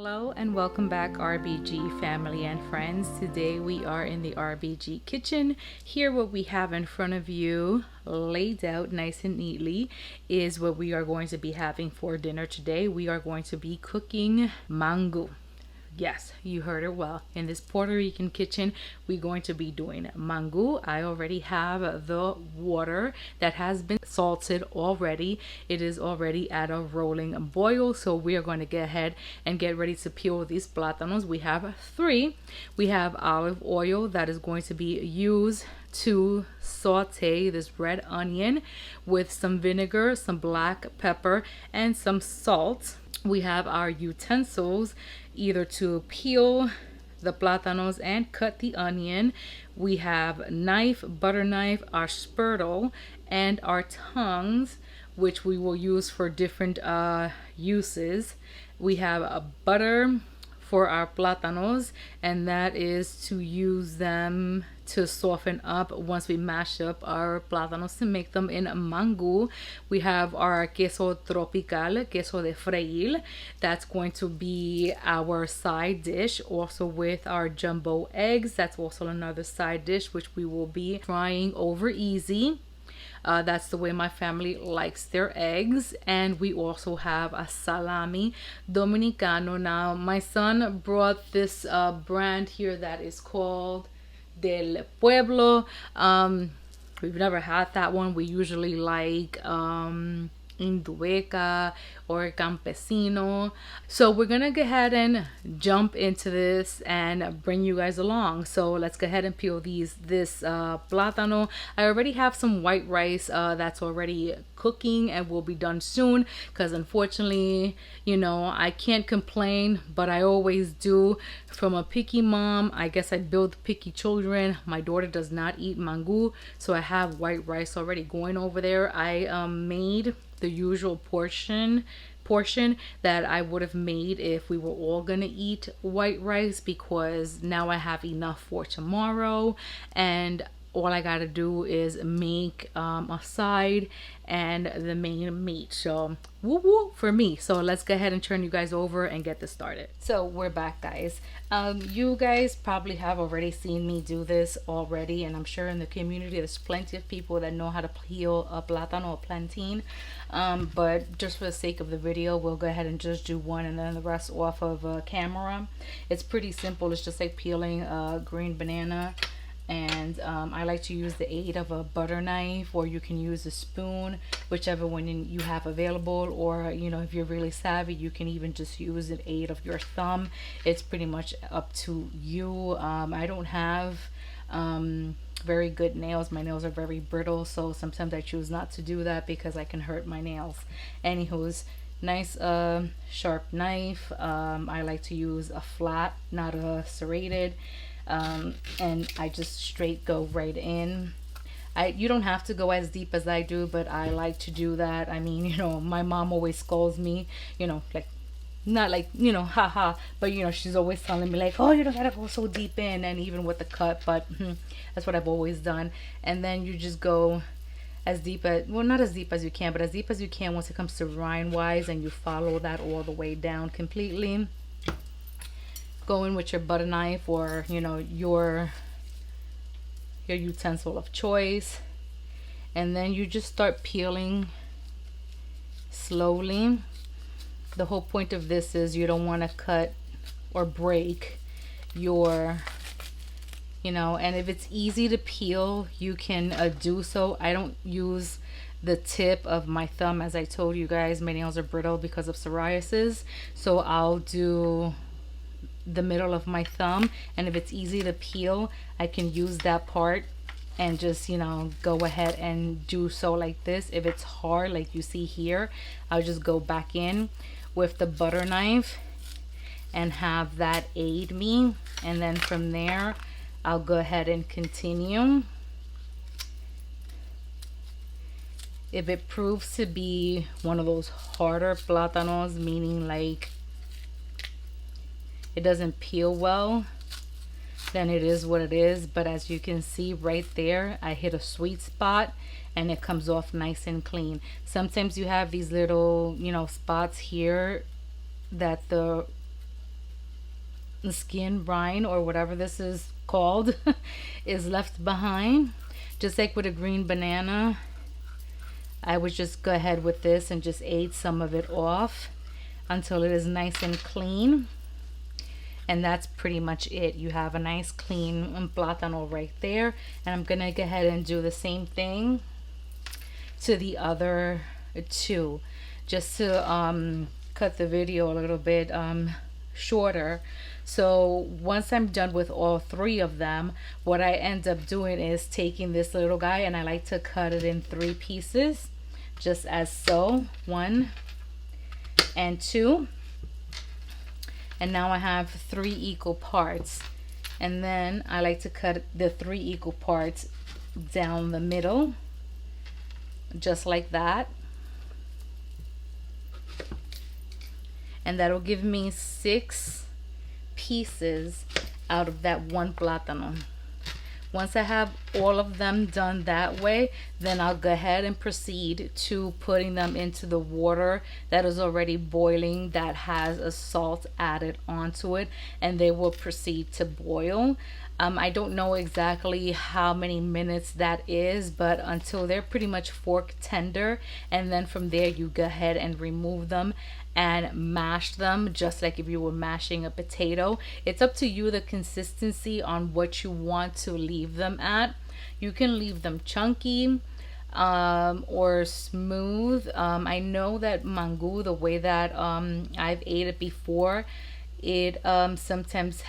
Hello and welcome back, RBG family and friends. Today we are in the RBG kitchen. Here what we have in front of you laid out nice and neatly is what we are going to be having for dinner today. We are going to be cooking mango. Yes, you heard it well. In this Puerto Rican kitchen, we're going to be doing mango. I already have the water that has been salted already. It is already at a rolling boil. So we are going to get ahead and get ready to peel these plátanos. We have three. We have olive oil that is going to be used to saute this red onion with some vinegar, some black pepper, and some salt. We have our utensils either to peel the plátanos and cut the onion. We have knife, butter knife, our spurtle, and our tongs, which we will use for different uses. We have a butter for our plátanos, and that is to use them to soften up once we mash up our plátanos to make them in mango. We have our queso tropical, queso de freír. That's going to be our side dish, also with our jumbo eggs. That's also another side dish which we will be frying over easy. That's the way my family likes their eggs. And we also have a salami dominicano. Now my son brought this brand here that is called Del Pueblo. We've never had that one. We usually like Indueca or Campesino. So we're gonna go ahead and jump into this and bring you guys along. So let's go ahead and peel this plátano. I already have some white rice that's already cooking and will be done soon, because unfortunately, you know, I can't complain, but I always do. From a picky mom, I guess I build picky children. My daughter does not eat mango, so I have white rice already going over there. I made the usual portion that I would have made if we were all gonna eat white rice, because now I have enough for tomorrow, and all I gotta do is make a side and the main meat. So woo woo for me. So let's go ahead and turn you guys over and get this started. So we're back, guys. You guys probably have already seen me do this already, and I'm sure in the community there's plenty of people that know how to peel a plátano or plantain. But just for the sake of the video, we'll go ahead and just do one and then the rest off of camera. It's pretty simple. It's just like peeling a green banana. And I like to use the aid of a butter knife, or you can use a spoon, whichever one you have available. Or, you know, if you're really savvy, you can even just use the aid of your thumb. It's pretty much up to you. I don't have very good nails. My nails are very brittle, so sometimes I choose not to do that because I can hurt my nails. Anywho's, nice sharp knife. I like to use a flat, not a serrated. And I just straight go right in. You don't have to go as deep as I do, but I like to do that. I mean, you know, my mom always scolds me, you know, like, not like, you know, haha, but you know, she's always telling me like, oh, you don't gotta go so deep in, and even with the cut, but that's what I've always done. And then you just go as deep as, well, not as deep as you can, but as deep as you can once it comes to rind wise, and you follow that all the way down completely. Go in with your butter knife, or you know, your utensil of choice, and then you just start peeling slowly. The whole point of this is you don't want to cut or break your, you know, and if it's easy to peel, you can do so. I don't use the tip of my thumb. As I told you guys, my nails are brittle because of psoriasis, so I'll do the middle of my thumb, and if it's easy to peel, I can use that part and just, you know, go ahead and do so like this. If it's hard, like you see here, I'll just go back in with the butter knife and have that aid me, and then from there I'll go ahead and continue. If it proves to be one of those harder plátanos, meaning like it doesn't peel well, then it is what it is. But as you can see right there, I hit a sweet spot and it comes off nice and clean. Sometimes you have these little, you know, spots here that the skin brine or whatever this is called is left behind. Just like with a green banana, I would just go ahead with this and just aid some of it off until it is nice and clean. And that's pretty much it. You have a nice clean plátano right there. And I'm gonna go ahead and do the same thing to the other two, just to cut the video a little bit shorter. So once I'm done with all three of them, what I end up doing is taking this little guy, and I like to cut it in 3 pieces, just as so. 1 and 2. And now I have 3 equal parts. And then I like to cut the 3 equal parts down the middle, just like that. And that'll give me 6 pieces out of that one plátano. Once I have all of them done that way, then I'll go ahead and proceed to putting them into the water that is already boiling, that has a salt added onto it, and they will proceed to boil. I don't know exactly how many minutes that is, but until they're pretty much fork tender, and then from there you go ahead and remove them and mash them just like if you were mashing a potato. It's up to you, the consistency on what you want to leave them at. You can leave them chunky or smooth. I know that mangu, the way that I've ate it before, it sometimes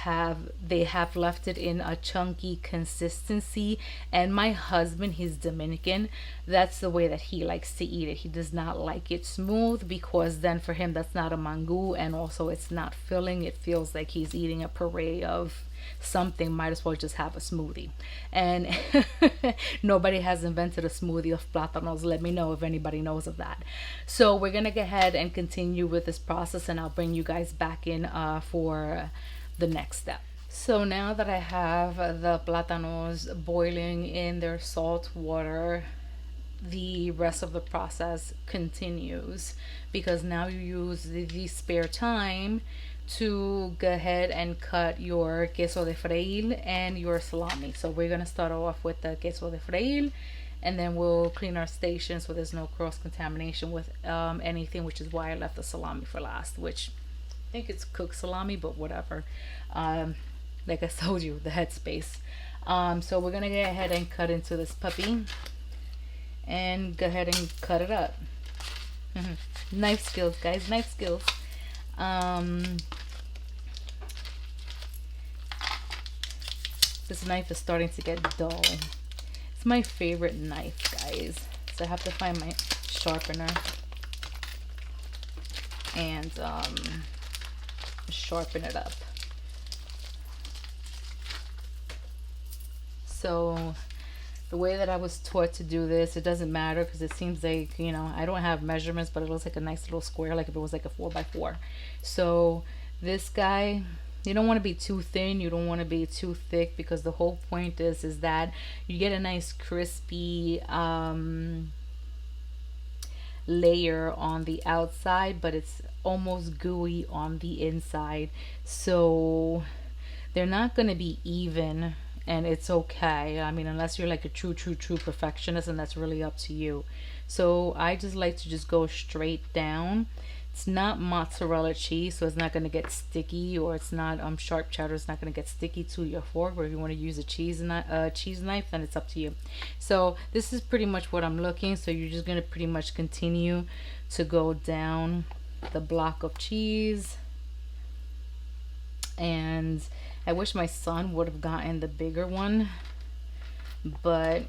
they have left it in a chunky consistency, and my husband, he's Dominican, that's the way that he likes to eat it. He does not like it smooth, because then for him that's not a mangu, and also it's not filling. It feels like he's eating a puree of something. Might as well just have a smoothie. And nobody has invented a smoothie of plátanos. Let me know if anybody knows of that. So we're gonna go ahead and continue with this process, and I'll bring you guys back in for the next step. So now that I have the plátanos boiling in their salt water, the rest of the process continues, because now you use the spare time to go ahead and cut your queso de freír and your salami. So we're gonna start off with the queso de freír, and then we'll clean our station so there's no cross contamination with anything, which is why I left the salami for last, which I think it's cooked salami, but whatever. Like I told you, the headspace. So we're gonna go ahead and cut into this puppy and go ahead and cut it up. Knife skills, guys, knife skills. This knife is starting to get dull. It's my favorite knife, guys. So I have to find my sharpener and sharpen it up. So the way that I was taught to do this, it doesn't matter, because it seems like, you know, I don't have measurements, but it looks like a nice little square, like if it was like a 4x4. So this guy, you don't want to be too thin, you don't want to be too thick, because the whole point is that you get a nice crispy layer on the outside, but it's almost gooey on the inside. So they're not going to be even, and it's okay. I mean, unless you're like a true perfectionist, and that's really up to you. So I just like to just go straight down. It's not mozzarella cheese, so it's not going to get sticky, or it's not sharp cheddar, it's not going to get sticky to your fork. Or if you want to use a cheese knife, then it's up to you. So this is pretty much what I'm looking. So you're just going to pretty much continue to go down the block of cheese. And I wish my son would have gotten the bigger one, but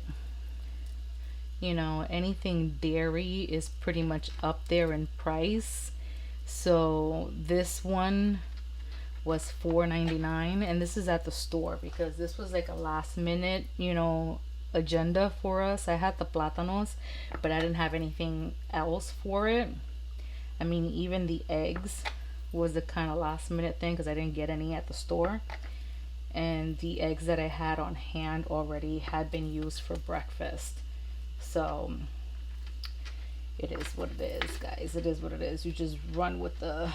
you know, anything dairy is pretty much up there in price. So this one was $4.99, and this is at the store, because this was like a last minute, you know, agenda for us. I had the plátanos, but I didn't have anything else for it. I mean, even the eggs was the kind of last minute thing, because I didn't get any at the store, and the eggs that I had on hand already had been used for breakfast. So it is what it is, guys. It is what it is. You just run with the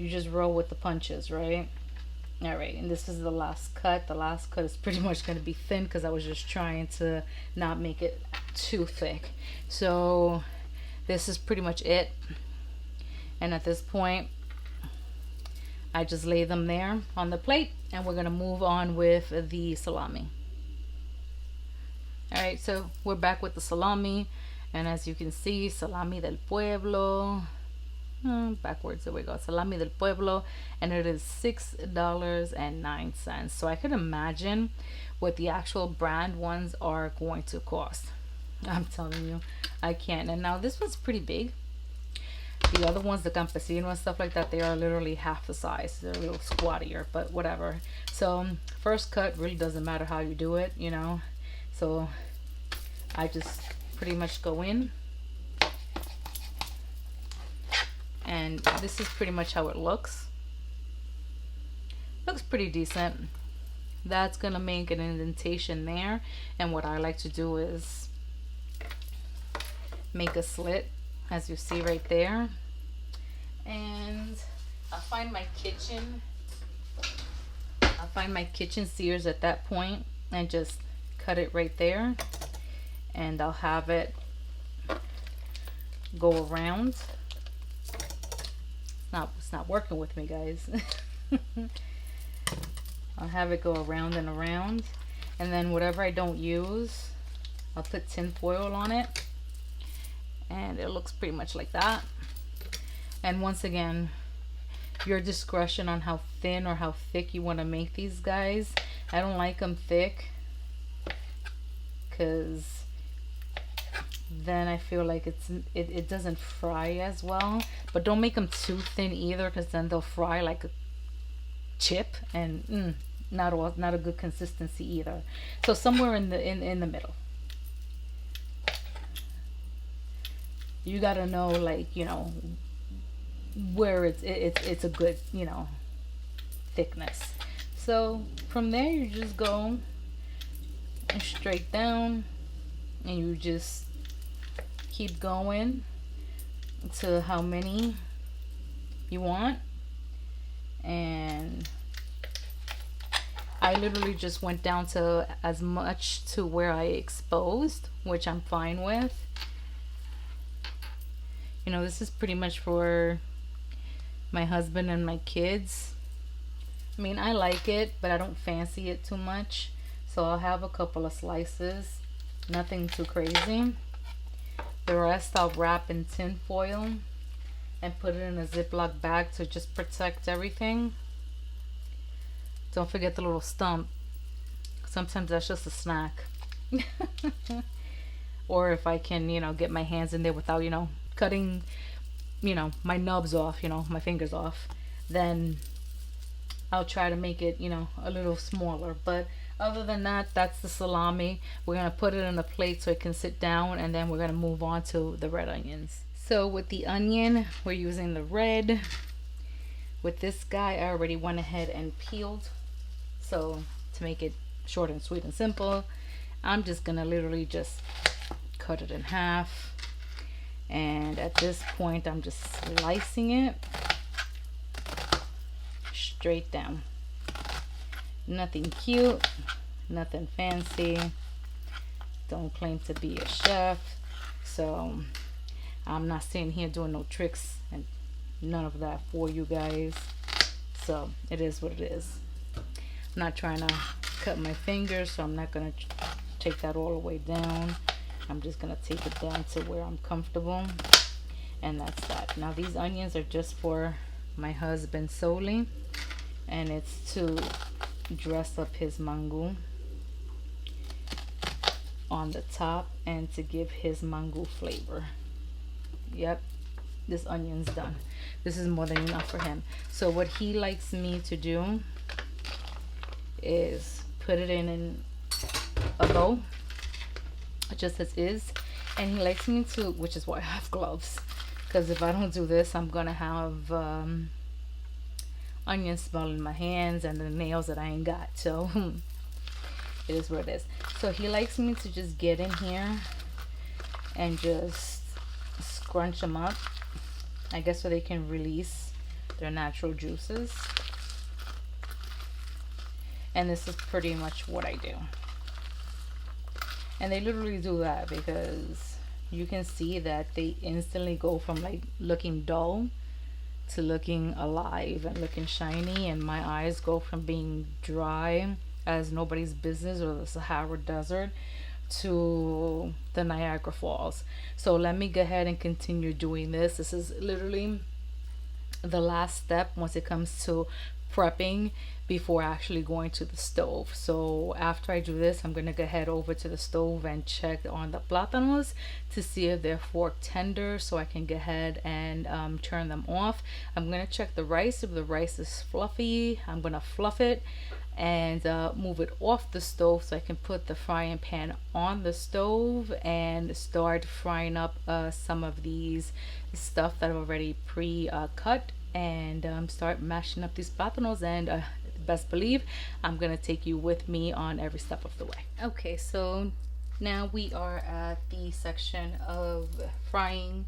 you just roll with the punches, right? All right, and this is the last cut. The last cut is pretty much going to be thin because I was just trying to not make it too thick. So this is pretty much it. And at this point, I just lay them there on the plate, and we're going to move on with the salami. All right, so we're back with the salami, and as you can see, salami del pueblo. Backwards, there we go. Salami del pueblo, and it is $6.09. So I could imagine what the actual brand ones are going to cost. I'm telling you, I can't. And now this one's pretty big. The other ones, the campesino and stuff like that, they are literally half the size. They're a little squattier, but whatever. So first cut really doesn't matter how you do it, you know. So I just pretty much go in. And this is pretty much how it looks. Looks pretty decent. That's gonna make an indentation there. And what I like to do is make a slit, as you see right there. And I'll find my kitchen shears at that point and just cut it right there. And I'll have it go around. It's not working with me, guys. I'll have it go around and around, and then whatever I don't use, I'll put tin foil on it, and it looks pretty much like that. And once again, your discretion on how thin or how thick you want to make these guys. I don't like them thick because then I feel like it doesn't fry as well. But don't make them too thin either, because then they'll fry like a chip, and not a good consistency either. So somewhere in the middle. You gotta know, like, you know, where it's a good, you know, thickness. So from there you just go straight down, and you just keep going to how many you want. And I literally just went down to as much to where I exposed, which I'm fine with. You know, this is pretty much for my husband and my kids. I mean, I like it, but I don't fancy it too much. So I'll have a couple of slices, nothing too crazy. The rest I'll wrap in tin foil and put it in a Ziploc bag to just protect everything. Don't forget the little stump. Sometimes that's just a snack. Or if I can, you know, get my hands in there without, you know, cutting, you know, my nubs off, you know, my fingers off, then I'll try to make it, you know, a little smaller. But other than that, that's the salami. We're going to put it in a plate so it can sit down, and then we're going to move on to the red onions. So with the onion, we're using the red. With this guy, I already went ahead and peeled. So to make it short and sweet and simple, I'm just going to literally just cut it in half. And at this point, I'm just slicing it straight down. Nothing cute, nothing fancy. Don't claim to be a chef, so I'm not sitting here doing no tricks and none of that for you guys. So it is what it is. I'm not trying to cut my fingers, so I'm not gonna take that all the way down. I'm just gonna take it down to where I'm comfortable, and that's that. Now these onions are just for my husband solely, and it's to dress up his mangu on the top and to give his mangu flavor. Yep, this onion's done. This is more than enough for him. So what he likes me to do is put it in a bowl just as is, and he likes me to, which is why I have gloves, because if I don't do this, I'm gonna have onion smell in my hands and the nails that I ain't got. So it is what it is. So he likes me to just get in here and just scrunch them up, I guess, so they can release their natural juices. And this is pretty much what I do. And they literally do that because you can see that they instantly go from like looking dull to looking alive and looking shiny, and my eyes go from being dry as nobody's business or the Sahara Desert to the Niagara Falls. So let me go ahead and continue doing this. This is literally the last step once it comes to prepping before actually going to the stove. So after I do this, I'm gonna go head over to the stove and check on the plátanos to see if they're fork tender, so I can go ahead and turn them off. I'm gonna check the rice. If the rice is fluffy, I'm gonna fluff it and move it off the stove so I can put the frying pan on the stove and start frying up some of these stuff that I've already pre-cut, and start mashing up these plátanos, and best believe I'm gonna take you with me on every step of the way. Okay, so now we are at the section of frying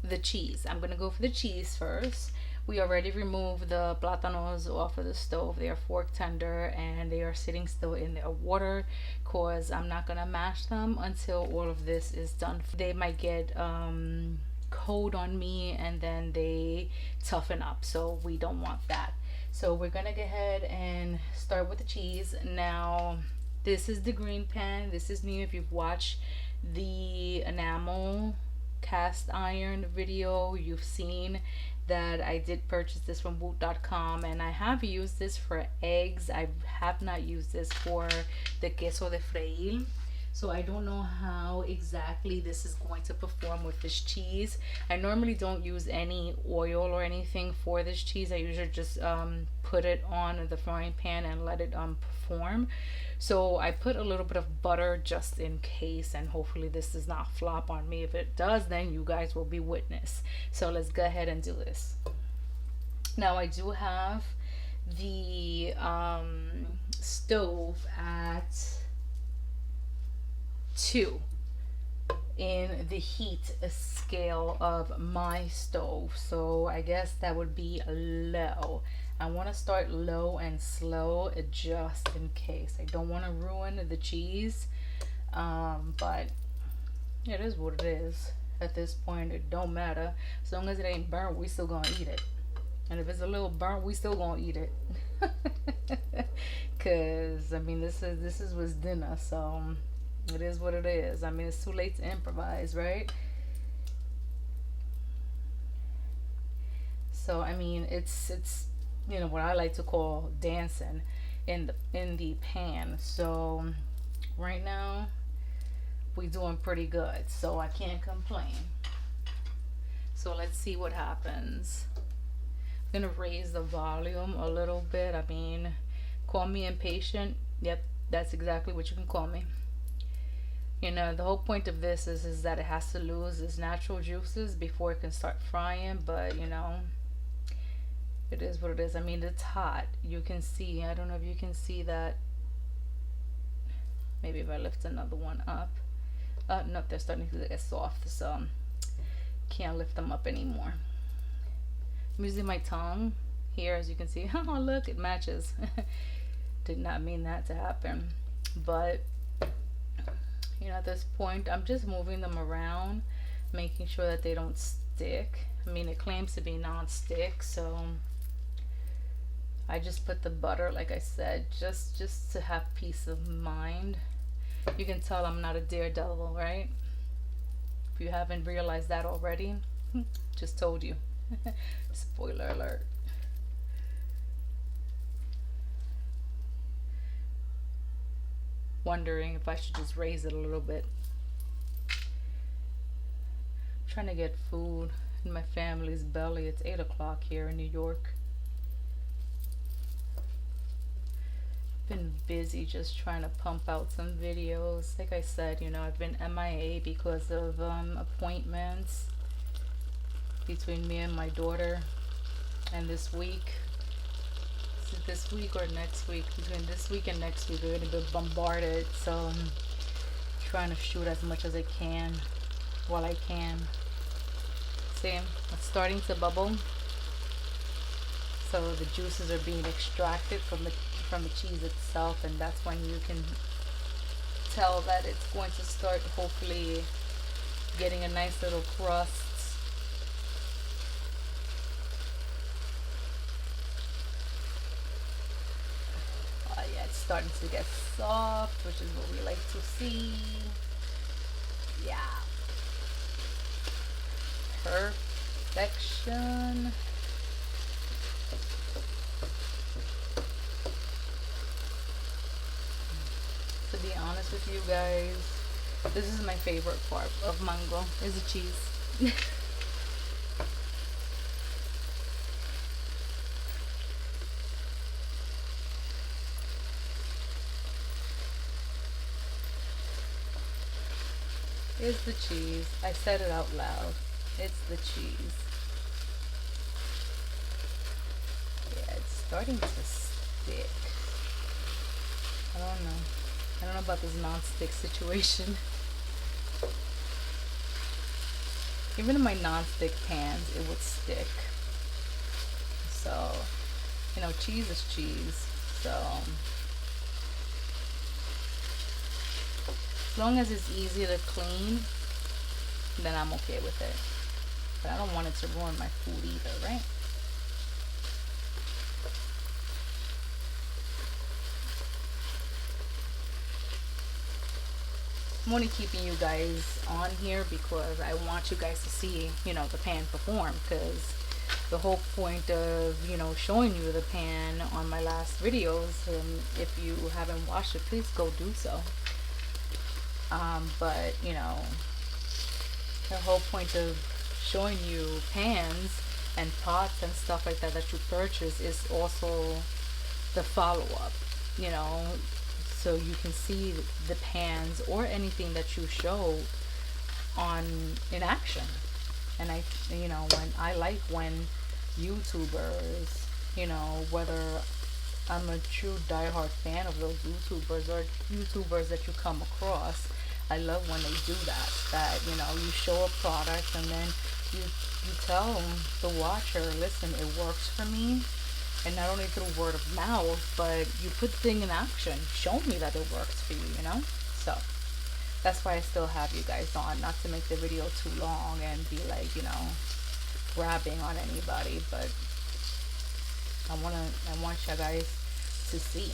the cheese. I'm gonna go for the cheese first. We already removed the plátanos off of the stove. They are fork tender and they are sitting still in their water because I'm not gonna mash them until all of this is done. They might get cold on me and then they toughen up, so we don't want that. So we're gonna go ahead and start with the cheese. Now this is the green pan. This is new. If you've watched the enamel cast iron video, you've seen that I did purchase this from woot.com, and I have used this for eggs. I have not used this for the queso de freír. So I don't know how exactly this is going to perform with this cheese. I normally don't use any oil or anything for this cheese. I usually just put it on the frying pan and let it perform. So I put a little bit of butter just in case, and hopefully this does not flop on me. If it does, then you guys will be witness. So let's go ahead and do this. Now I do have the stove at 2 in the heat scale of my stove, so I guess that would be low. I want to start low and slow just in case. I don't want to ruin the cheese, but it is what it is. At this point, it don't matter. As long as it ain't burnt, we still gonna eat it. And if it's a little burnt, we still gonna eat it. Cause I mean, this is what's dinner, so it is what it is. I mean, it's too late to improvise, right? So I mean, it's you know what I like to call dancing in the pan. So right now we doing pretty good, so I can't complain. So let's see what happens. I'm gonna raise the volume a little bit. I mean, call me impatient. Yep, that's exactly what you can call me. You know, the whole point of this is that it has to lose its natural juices before it can start frying, but you know, it is what it is. I mean, it's hot. You can see, I don't know if you can see that. Maybe if I lift another one up. No, they're starting to get soft, so can't lift them up anymore. I'm using my tongue here, as you can see. Oh, look, it matches. Did not mean that to happen. But, you know, at this point, I'm just moving them around, making sure that they don't stick. I mean, it claims to be non-stick, so I just put the butter, like I said, just to have peace of mind. You can tell I'm not a daredevil, right? If you haven't realized that already, just told you. Spoiler alert. Wondering if I should just raise it a little bit. I'm trying to get food in my family's belly. It's 8 o'clock here in New York. Been busy just trying to pump out some videos. Like I said, you know, I've been MIA because of appointments between me and my daughter. And this week, is it this week or next week? Between this week and next week, we're gonna be bombarded. So I'm trying to shoot as much as I can while I can. See, it's starting to bubble. So the juices are being extracted from the cheese itself, and that's when you can tell that it's going to start hopefully getting a nice little crust. Yeah, it's starting to get soft, which is what we like to see. Yeah. Perfection. To be honest with you guys, this is my favorite part of mango, is the cheese. It's the cheese. I said it out loud. It's the cheese. Yeah, it's starting to stick. I don't know. I don't know about this non-stick situation. Even in my non-stick pans, it would stick. So, you know, cheese is cheese. So, as long as it's easy to clean, then I'm okay with it. But I don't want it to ruin my food either, right? I'm only keeping you guys on here because I want you guys to see, you know, the pan perform, because the whole point of, you know, showing you the pan on my last videos, and if you haven't watched it, please go do so. But, you know, the whole point of showing you pans and pots and stuff like that that you purchase is also the follow-up, you know, so you can see the pans or anything that you show on in action. And I, you know, when I like when YouTubers, you know, whether I'm a true diehard fan of those YouTubers or YouTubers that you come across, I love when they do that. That, you know, you show a product and then you tell the watcher, listen, it works for me. And not only through word of mouth, but you put the thing in action. Show me that it works for you, you know? So that's why I still have you guys on, not to make the video too long and be like, you know, grabbing on anybody, but I want you guys to see,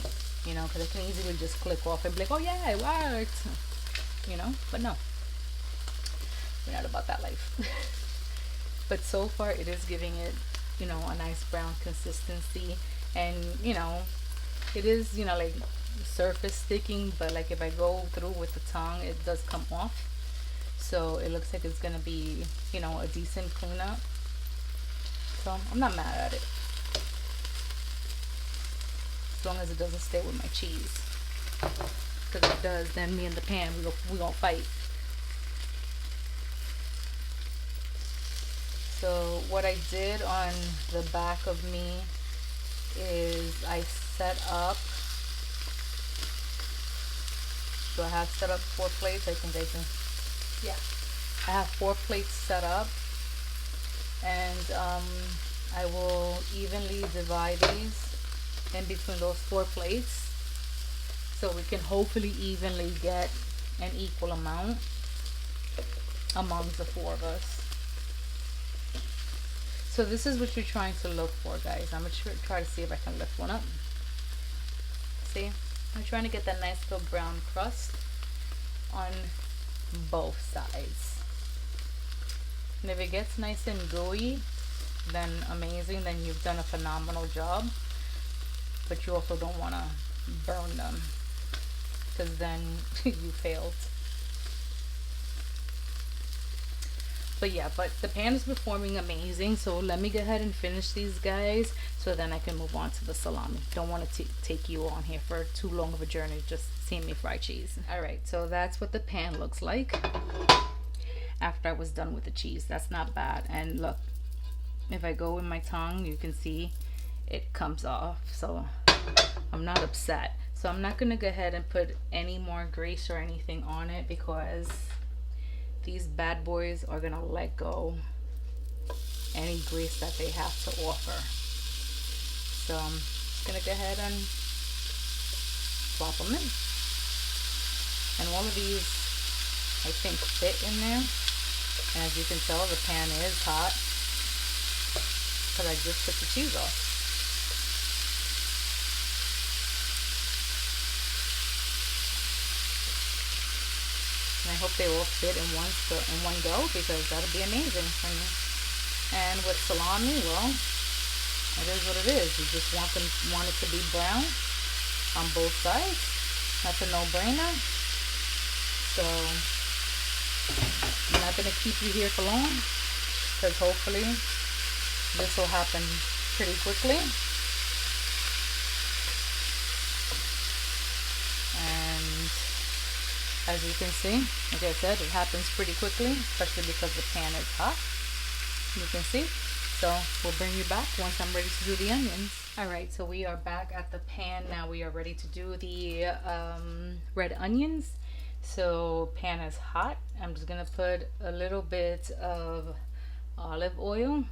you know, because I can easily just click off and be like, oh yeah, it worked, you know, but no, we're not about that life. But so far it is giving it, you know, a nice brown consistency, and you know, it is, you know, like surface sticking, but like if I go through with the tongue, it does come off. So it looks like it's gonna be, you know, a decent cleanup. So I'm not mad at it, as long as it doesn't stay with my cheese. Because if it does, then me and the pan, we gonna fight. So what I did on the back of me is I set up, so I have set up 4 plates. I think I can, yeah, I have 4 plates set up, and I will evenly divide these in between those 4 plates, so we can hopefully evenly get an equal amount amongst the 4 of us. So this is what you're trying to look for, guys. I'm gonna try to see if I can lift one up. See, I'm trying to get that nice little brown crust on both sides. And if it gets nice and gooey, then amazing, then you've done a phenomenal job. But you also don't want to burn them, because then you failed. But yeah, but the pan is performing amazing, so let me go ahead and finish these guys, so then I can move on to the salami. Don't want to take you on here for too long of a journey just seeing me fry cheese. All right, so that's what the pan looks like after I was done with the cheese. That's not bad. And look, if I go with my tongue, you can see it comes off, so I'm not upset. So I'm not gonna go ahead and put any more grease or anything on it, because these bad boys are gonna let go any grease that they have to offer. So I'm just gonna go ahead and plop them in. And all of these, I think, fit in there. And as you can tell, the pan is hot because I just took the cheese off. And I hope they all fit in one go, because that'll be amazing for me. And with salami, well, it is what it is. You just want it to be brown on both sides. That's a no-brainer. So I'm not gonna keep you here for long, because hopefully this will happen pretty quickly. And as you can see, like I said, it happens pretty quickly, especially because the pan is hot. You can see. So we'll bring you back once I'm ready to do the onions. All right, so we are back at the pan. Now we are ready to do the red onions. So pan is hot. I'm just gonna put a little bit of olive oil.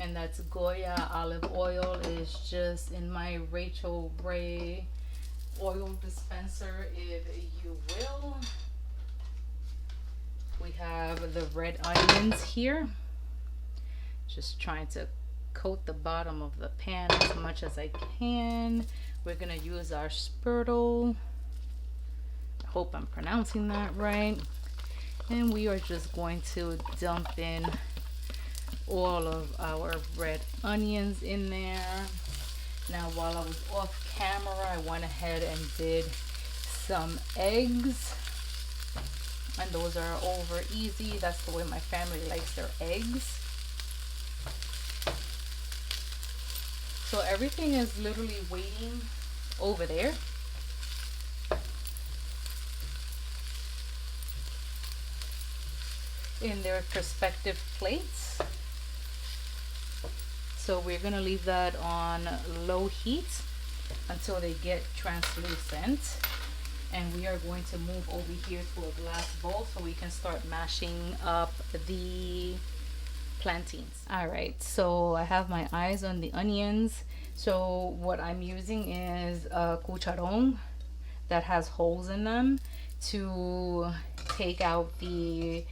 And that's Goya olive oil. Is just in my Rachel Ray oil dispenser, if you will. We have the red onions here. Just trying to coat the bottom of the pan as much as I can. We're gonna use our spurtle. I hope I'm pronouncing that right. And we are just going to dump in all of our red onions in there. Now, while I was off camera, I went ahead and did some eggs. And those are over easy. That's the way my family likes their eggs. So everything is literally waiting over there. In their respective plates. So we're gonna leave that on low heat until they get translucent. And we are going to move over here to a glass bowl so we can start mashing up the plantains. All right, so I have my eyes on the onions. So what I'm using is a cucharon that has holes in them to take out the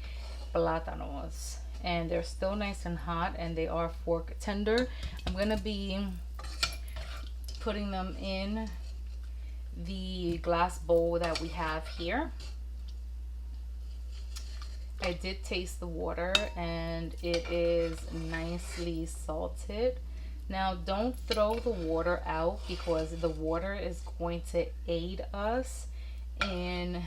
plátanos. And they're still nice and hot, and they are fork tender. I'm gonna be putting them in the glass bowl that we have here. I did taste the water and it is nicely salted. Now don't throw the water out, because the water is going to aid us in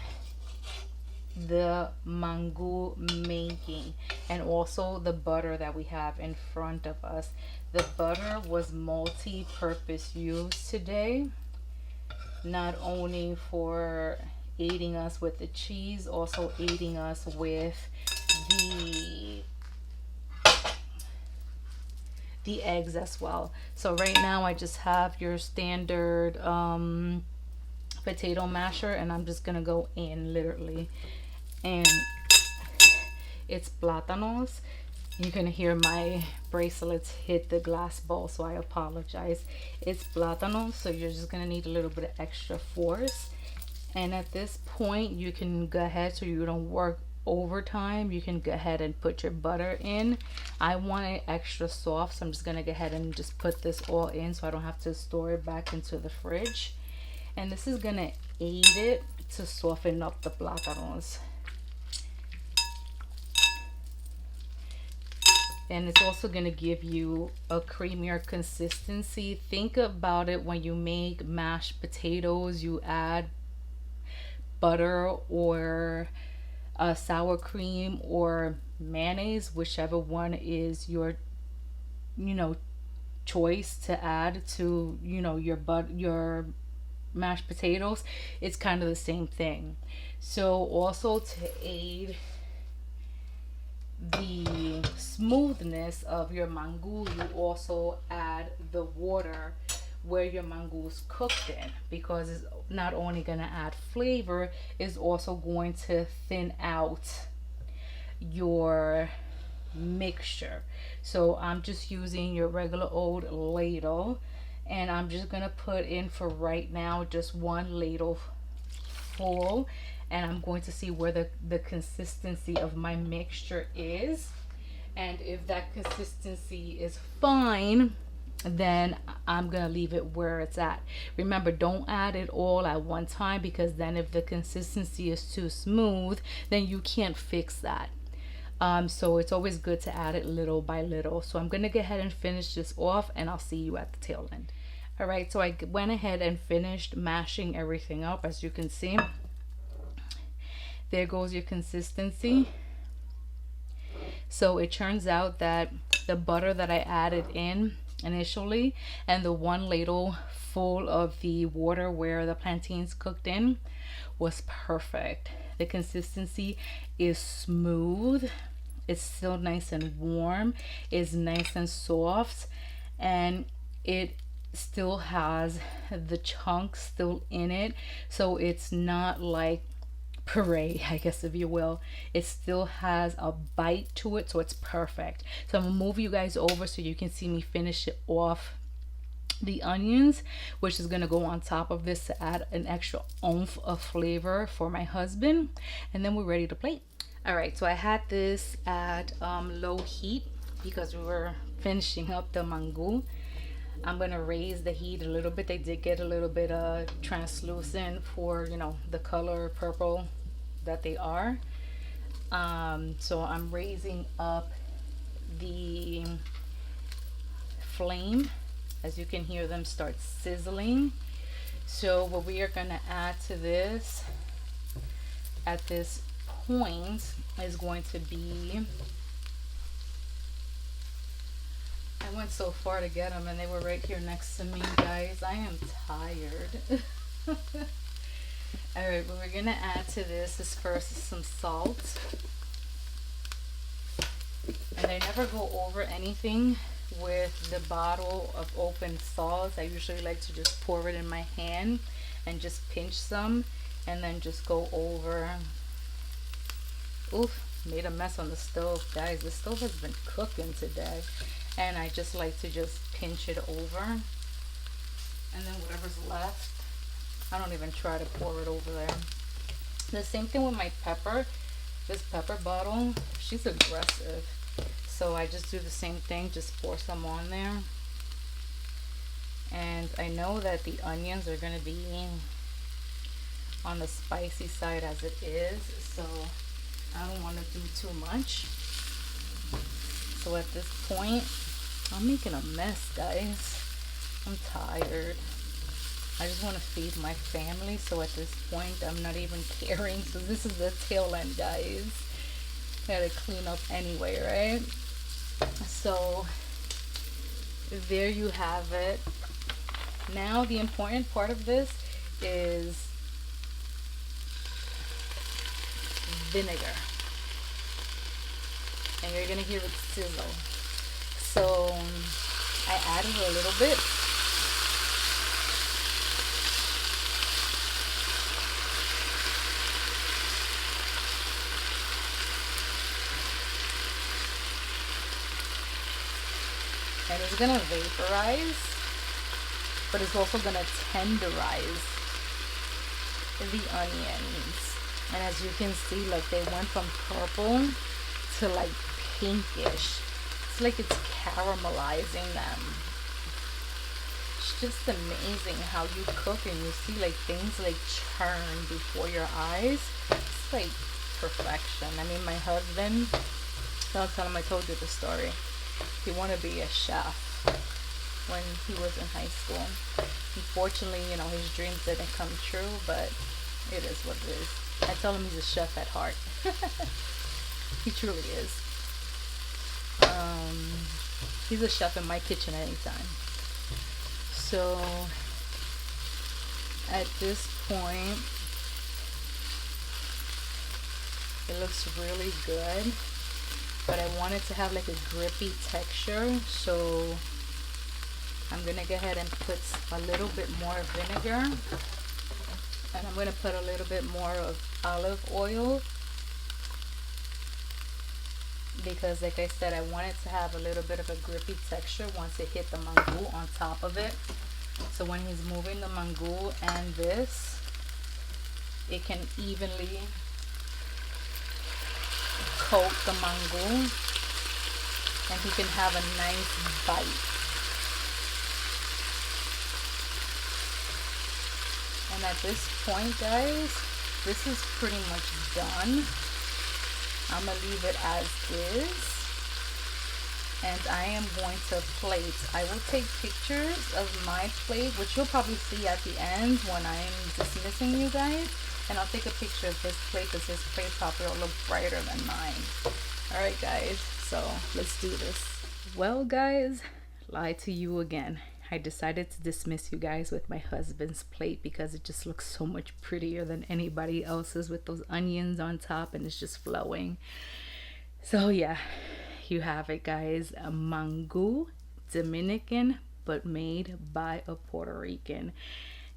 the mangu making, and also the butter that we have in front of us. The butter was multi-purpose use today, not only for aiding us with the cheese, also aiding us with the eggs as well. So right now I just have your standard potato masher, and I'm just gonna go in literally, and it's plátanos. You're gonna hear my bracelets hit the glass bowl, so I apologize. It's plátanos, so you're just gonna need a little bit of extra force. And at this point, you can go ahead, so you don't work overtime, you can go ahead and put your butter in. I want it extra soft, so I'm just gonna go ahead and just put this all in so I don't have to store it back into the fridge. And this is gonna aid it to soften up the plátanos. And it's also going to give you a creamier consistency. Think about it when you make mashed potatoes, you add butter or sour cream or mayonnaise, whichever one is your choice to add to your mashed potatoes. It's kind of the same thing. So also to aid the smoothness of your mangu, you also add the water where your mangu is cooked in, because it's not only going to add flavor, it's also going to thin out your mixture. So I'm just using your regular old ladle, and I'm just gonna put in for right now just 1 ladle full, and I'm going to see where the consistency of my mixture is. And if that consistency is fine, then I'm gonna leave it where it's at. Remember, don't add it all at one time, because then if the consistency is too smooth, then you can't fix that. So it's always good to add it little by little. So I'm gonna go ahead and finish this off, and I'll see you at the tail end. All right, so I went ahead and finished mashing everything up. As you can see, there goes your consistency. So it turns out that the butter that I added in initially and the 1 ladle full of the water where the plantains cooked in was perfect. The consistency is smooth, it's still nice and warm, it's nice and soft, and it still has the chunks still in it, so it's not like puree, I guess, if you will. It still has a bite to it, so it's perfect. So I'm gonna move you guys over so you can see me finish it off the onions, which is gonna go on top of this to add an extra oomph of flavor for my husband, and then we're ready to plate. All right, so I had this at low heat because we were finishing up the mango. I'm gonna raise the heat a little bit. They did get a little bit translucent for, you know, the color purple that they are. So I'm raising up the flame. As you can hear them start sizzling. So what we are gonna add to this at this point is going to be, I went so far to get them and they were right here next to me, guys. I am tired. All right, what we're gonna add to this is first some salt. And I never go over anything with the bottle of open salt. I usually like to just pour it in my hand and just pinch some and then just go over. Oof, made a mess on the stove, guys. The stove has been cooking today. And I just like to just pinch it over, and then whatever's left, I don't even try to pour it over there. The same thing with my pepper. This pepper bottle, she's aggressive, so I just do the same thing, just pour some on there. And I know that the onions are going to be on the spicy side as it is, so I don't want to do too much. So at this point, I'm making a mess, guys. I'm tired. I just want to feed my family, so at this point, I'm not even caring. So this is the tail end, guys. Gotta clean up anyway, right? So there you have it. Now the important part of this is vinegar. And you're gonna hear it sizzle. So I added a little bit. And it's gonna vaporize, but it's also gonna tenderize the onions. And as you can see, like, they went from purple to like pinkish. It's like it's caramelizing them. It's just amazing how you cook and you see like things like churn before your eyes. It's like perfection. I mean, my husband, I'll tell him I told you the story. He wanted to be a chef when he was in high school. Unfortunately, you know, his dreams didn't come true, but it is what it is. I tell him he's a chef at heart. He truly is. He's a chef in my kitchen anytime. So at this point, it looks really good, but I want it to have like a grippy texture, so I'm gonna go ahead and put a little bit more vinegar, and I'm gonna put a little bit more of olive oil because like I said, I want it to have a little bit of a grippy texture once it hit the mango on top of it. So when he's moving the mango and this, it can evenly coat the mango and he can have a nice bite. And at this point, guys, this is pretty much done. I'm gonna leave it as is. And I am going to plate. I will take pictures of my plate, which you'll probably see at the end when I'm dismissing you guys. And I'll take a picture of his plate because his plate probably will look brighter than mine. Alright guys, so let's do this. Well guys, lie to you again. I decided to dismiss you guys with my husband's plate because it just looks so much prettier than anybody else's with those onions on top and it's just flowing. So yeah, you have it guys, a mango, Dominican, but made by a Puerto Rican.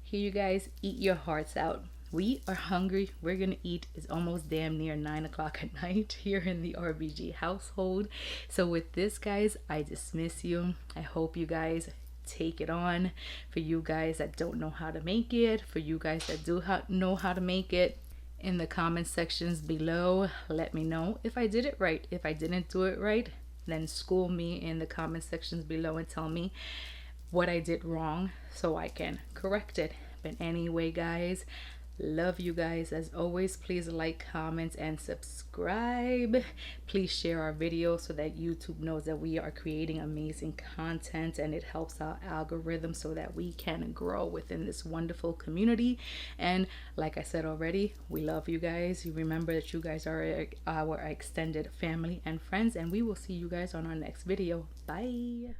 Here you guys, eat your hearts out. We are hungry. We're gonna eat. It's almost damn near 9 o'clock at night here in the RBG household. So with this guys, I dismiss you. I hope you guys take it on. For you guys that don't know how to make it, for you guys that do know how to make it, in the comment sections below, let me know if I did it right. If I didn't do it right, then school me in the comment sections below and tell me what I did wrong so I can correct it. But anyway guys, love you guys. As always, please like, comment, and subscribe. Please share our videos so that YouTube knows that we are creating amazing content and it helps our algorithm so that we can grow within this wonderful community. And like I said already, we love you guys. You remember that you guys are our extended family and friends, and we will see you guys on our next video. Bye.